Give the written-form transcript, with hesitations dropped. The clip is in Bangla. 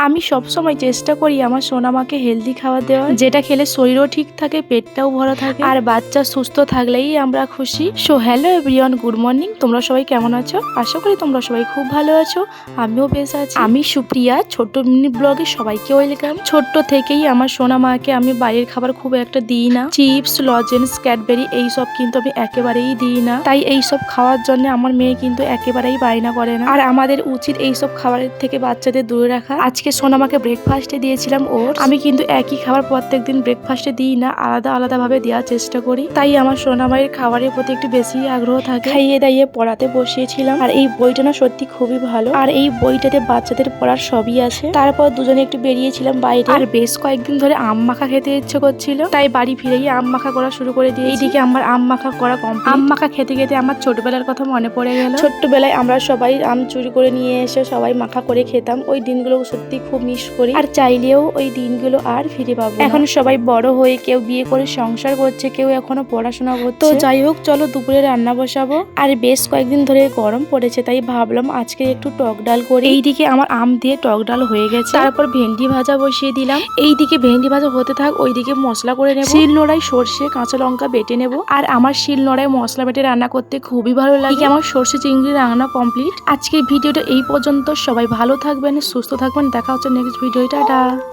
আমি সবসময় চেষ্টা করি আমার সোনামাকে হেলদি খাবার দেওয়ার, যেটা খেলে শরীরও ঠিক থাকে, পেটটাও ভরা থাকে, আর বাচ্চা সুস্থ থাকলেই আমরা খুশি। So hello everyone, good morning. তোমরা সবাই কেমন আছো? আশা করি তোমরা সবাই খুব ভালো আছো। আমিও বেশ আছি। আমি সুপ্রিয়া, ছোট্ট মিনি ব্লগে সবাইকে ওয়েলকাম। ছোট্ট থেকেই আমার সোনামাকে আমি বাইরের খাবার খুব একটা দিই না। চিপস, লজেন্স, ক্যাডবেরি এইসব কিন্তু আমি একেবারেই দিই না। তাই এইসব খাওয়ার জন্য আমার মেয়ে কিন্তু একেবারেই বায়না করে না। আর আমাদের উচিত এইসব খাবারের থেকে বাচ্চাদের দূরে রাখা। আজকে সোনামাকে ব্রেকফাস্টে দিয়েছিলাম ওটস। আমি কিন্তু একই খাবার প্রত্যেকদিন ব্রেকফাস্টে দিই না, আলাদা আলাদা ভাবে দেওয়ার চেষ্টা করি। তাই আমার সোনামায়ের খাবারের প্রতি একটু বেশি আগ্রহ থাকে। খাইয়ে দাইয়ে পড়াতে বসিয়েছিলাম। আর এই বইটা না সত্যি খুবই ভালো, আর এই বইটাতে বাচ্চাদের পড়ার সবই আছে। তারপর দুজনে একটু বেরিয়েছিলাম বাইরে, আর বেশ কয়েকদিন ধরে আম মাখা খেতে ইচ্ছে করছিল, তাই বাড়ি ফিরেই আম মাখা করা শুরু করে দিই। এইদিকে আমার আম মাখা করা কমপ্লিট। আম মাখা খেতে খেতে আমার ছোটবেলার কথা মনে পড়ে গেল। ছোট্টবেলায় আমরা সবাই আম চুরি করে নিয়ে এসে সবাই মাখা করে খেতাম। ওই দিনগুলো সত্যি খুব মিস করি, আর চাইলেও ওই দিনগুলো আর ফিরে পাবো। এখন সবাই বড় হয়ে কেউ বিয়ে করে সংসার করছে, কেউ এখনো পড়াশোনা করছে। তো যাই হোক, চলো দুপুরে রান্না বসাবো। আর বেশ কয়েকদিন ধরে গরম পড়েছে, তাই ভাবলাম আজকে একটু টক ডাল করি। এইদিকে আমার আম দিয়ে টক ডাল হয়ে গেছে। তারপর ভেন্ডি ভাজা বসিয়ে দিলাম। এইদিকে ভেন্ডি ভাজা হতে থাক, ওইদিকে মশলা করে নেব। শিল নোড়াই সর্ষে কাঁচা লঙ্কা বেটে নেব। আর আমার শিল নোড়ায় মশলা বেটে রান্না করতে খুবই ভালো লাগে। আমার সর্ষে চিংড়ি রান্না কমপ্লিট। আজকের ভিডিওটা এই পর্যন্ত। সবাই ভালো থাকবেন, সুস্থ থাকবেন। দেখা হচ্ছে নেক্সট ভিডিও। টাটা।